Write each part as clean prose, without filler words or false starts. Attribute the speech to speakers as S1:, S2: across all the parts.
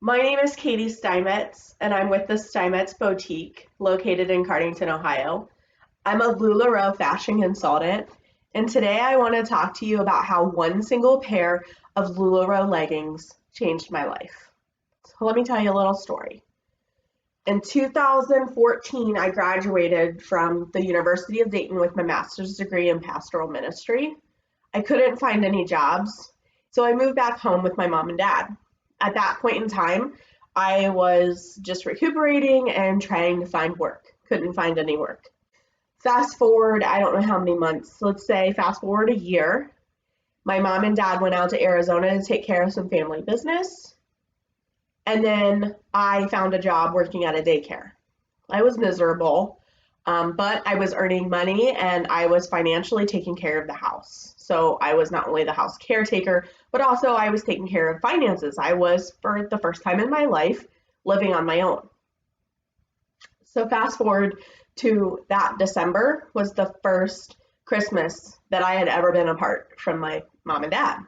S1: My name is Katie Steinmetz, and I'm with the Steinmetz Boutique, located in Cardington, Ohio. I'm a LuLaRoe fashion consultant, and today I want to talk to you about how one single pair of LuLaRoe leggings changed my life. So let me tell you a little story. In 2014, I graduated from the University of Dayton with my master's degree in pastoral ministry. I couldn't find any jobs, so I moved back home with my mom and dad. At that point in time, I was just recuperating and trying to find work. Couldn't find any work. Fast forward, I don't know how many months, let's say fast forward a year. My mom and dad went out to Arizona to take care of some family business. And then I found a job working at a daycare. I was miserable, but I was earning money and I was financially taking care of the house. So I was not only the house caretaker, but also I was taking care of finances. I was, for the first time in my life, living on my own. So fast forward to that December was the first Christmas that I had ever been apart from my mom and dad.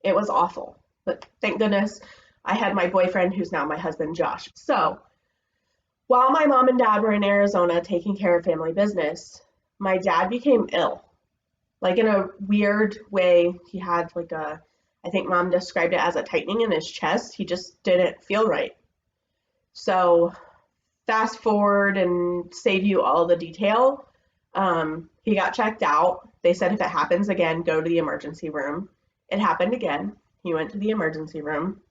S1: It was awful, but thank goodness I had my boyfriend, who's now my husband, Josh. So while my mom and dad were in Arizona taking care of family business, my dad became ill. Like in a weird way, he had I think mom described it as a tightening in his chest. He just didn't feel right. So fast forward and save you all the detail. He got checked out. They said if it happens again, go to the emergency room. It happened again. He went to the emergency room.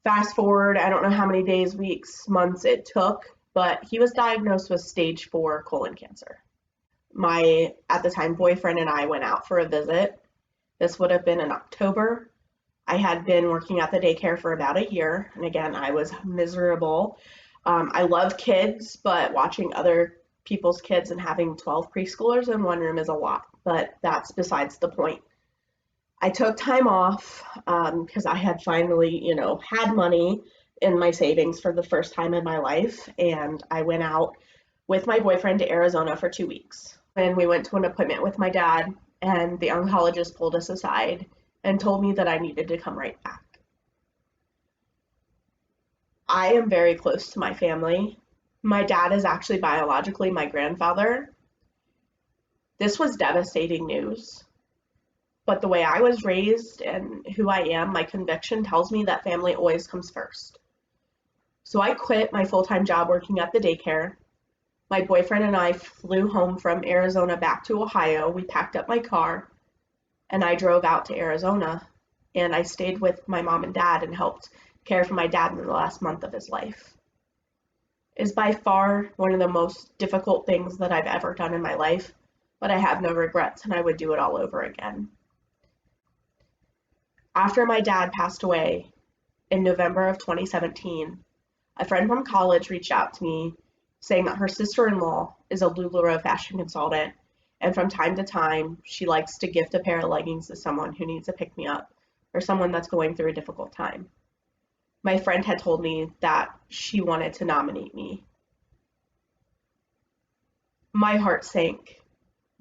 S1: Fast forward, I don't know how many days, weeks, months it took, but he was diagnosed with stage 4 colon cancer. My, at the time, boyfriend and I went out for a visit. This would have been in October. I had been working at the daycare for about a year, and again, I was miserable. I love kids, but watching other people's kids and having 12 preschoolers in one room is a lot, but that's besides the point. I took time off because I had finally, had money in my savings for the first time in my life, and I went out with my boyfriend to Arizona for 2 weeks. And we went to an appointment with my dad, and the oncologist pulled us aside and told me that I needed to come right back. I am very close to my family. My dad is actually biologically my grandfather. This was devastating news. But the way I was raised and who I am, my conviction tells me that family always comes first. So I quit my full-time job working at the daycare. My boyfriend and I flew home from Arizona back to Ohio. We packed up my car and I drove out to Arizona, and I stayed with my mom and dad and helped care for my dad in the last month of his life. It is by far one of the most difficult things that I've ever done in my life, but I have no regrets and I would do it all over again. After my dad passed away in November of 2017, a friend from college reached out to me saying that her sister-in-law is a LuLaRoe fashion consultant, and from time to time, she likes to gift a pair of leggings to someone who needs a pick-me-up or someone that's going through a difficult time. My friend had told me that she wanted to nominate me. My heart sank.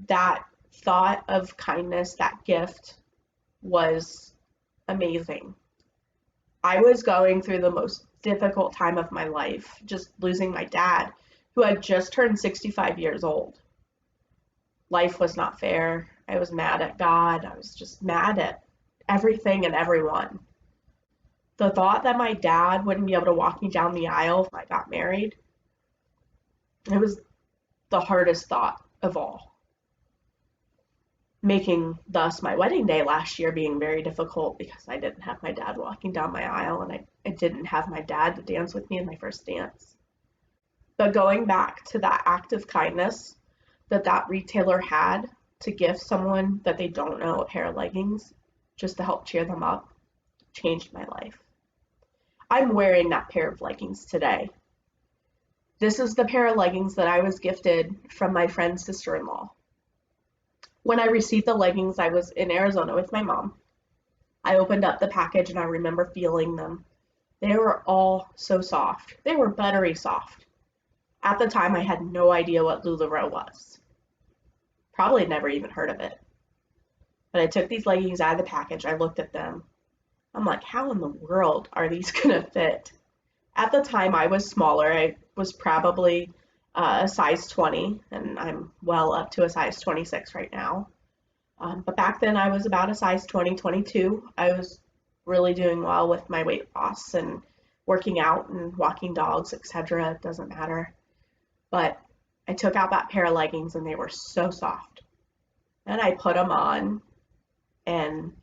S1: That thought of kindness, that gift, was amazing. I was going through the most difficult time of my life, just losing my dad, who had just turned 65 years old. Life was not fair. I was mad at God. I was just mad at everything and everyone. The thought that my dad wouldn't be able to walk me down the aisle if I got married, it was the hardest thought of all. Making thus my wedding day last year being very difficult because I didn't have my dad walking down my aisle, and I didn't have my dad to dance with me in my first dance. But going back to that act of kindness that retailer had to gift someone that they don't know a pair of leggings just to help cheer them up changed my life. I'm wearing that pair of leggings today. This is the pair of leggings that I was gifted from my friend's sister-in-law. When I received the leggings, I was in Arizona with my mom. I opened up the package and I remember feeling them. They were all so soft. They were buttery soft. At the time, I had no idea what LuLaRoe was. Probably never even heard of it. But I took these leggings out of the package. I looked at them. I'm like, how in the world are these gonna fit? At the time, I was smaller. I was probably a size 20, and I'm well up to a size 26 right now. But back then, I was about a size 20, 22. I was really doing well with my weight loss and working out and walking dogs, etc. It doesn't matter. But I took out that pair of leggings, and they were so soft. And I put them on, and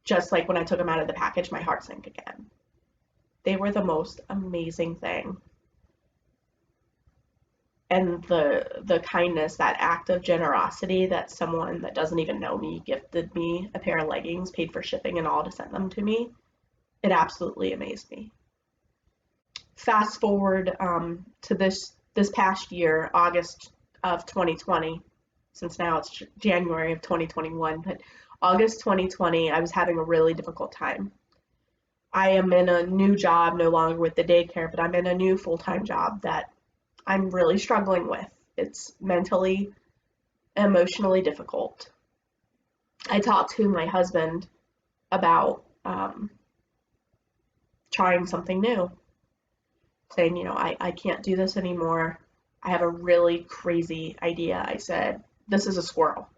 S1: just like when I took them out of the package, my heart sank again. They were the most amazing thing. And the kindness, that act of generosity that someone that doesn't even know me gifted me a pair of leggings, paid for shipping and all to send them to me, it absolutely amazed me. Fast forward to this past year, August of 2020, since now it's January of 2021, but August 2020, I was having a really difficult time. I am in a new job, no longer with the daycare, but I'm in a new full-time job that I'm really struggling with. It's mentally, emotionally difficult. I talked to my husband about trying something new, saying, I can't do this anymore. I have a really crazy idea. I said, this is a squirrel.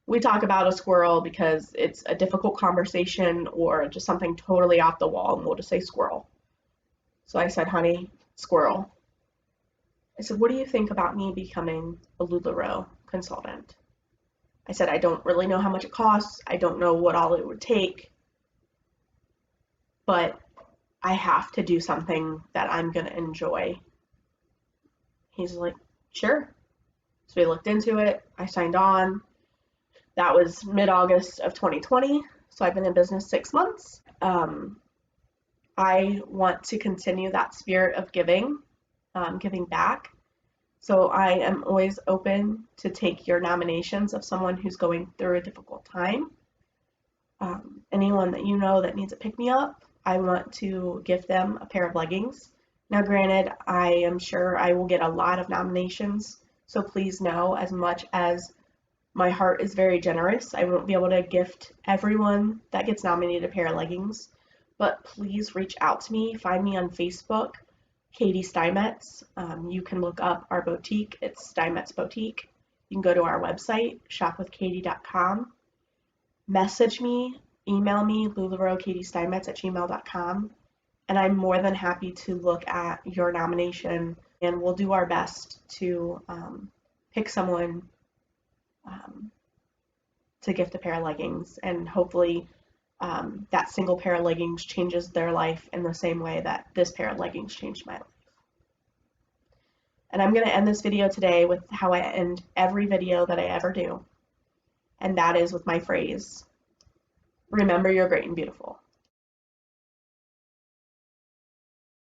S1: We talk about a squirrel because it's a difficult conversation or just something totally off the wall, and we'll just say squirrel. So I said, honey, squirrel. I said, what do you think about me becoming a LuLaRoe consultant? I said, I don't really know how much it costs. I don't know what all it would take, but I have to do something that I'm going to enjoy. He's like, sure. So we looked into it. I signed on. That was mid-August of 2020. So I've been in business 6 months. I want to continue that spirit of giving back. So I am always open to take your nominations of someone who's going through a difficult time. Anyone that you know that needs a pick-me-up, I want to gift them a pair of leggings. Now, granted, I am sure I will get a lot of nominations, so please know, as much as my heart is very generous, I won't be able to gift everyone that gets nominated a pair of leggings, but please reach out to me. Find me on Facebook, Katie Steinmetz. You can look up our boutique. It's Steinmetz Boutique. You can go to our website, shopwithkatie.com. Message me, email me, LuLaRoeKatieSteinmetz@gmail.com, and I'm more than happy to look at your nomination, and we'll do our best to pick someone to gift a pair of leggings, and hopefully that single pair of leggings changes their life in the same way that this pair of leggings changed my life. And I'm going to end this video today with how I end every video that I ever do, and that is with my phrase, remember you're great and beautiful.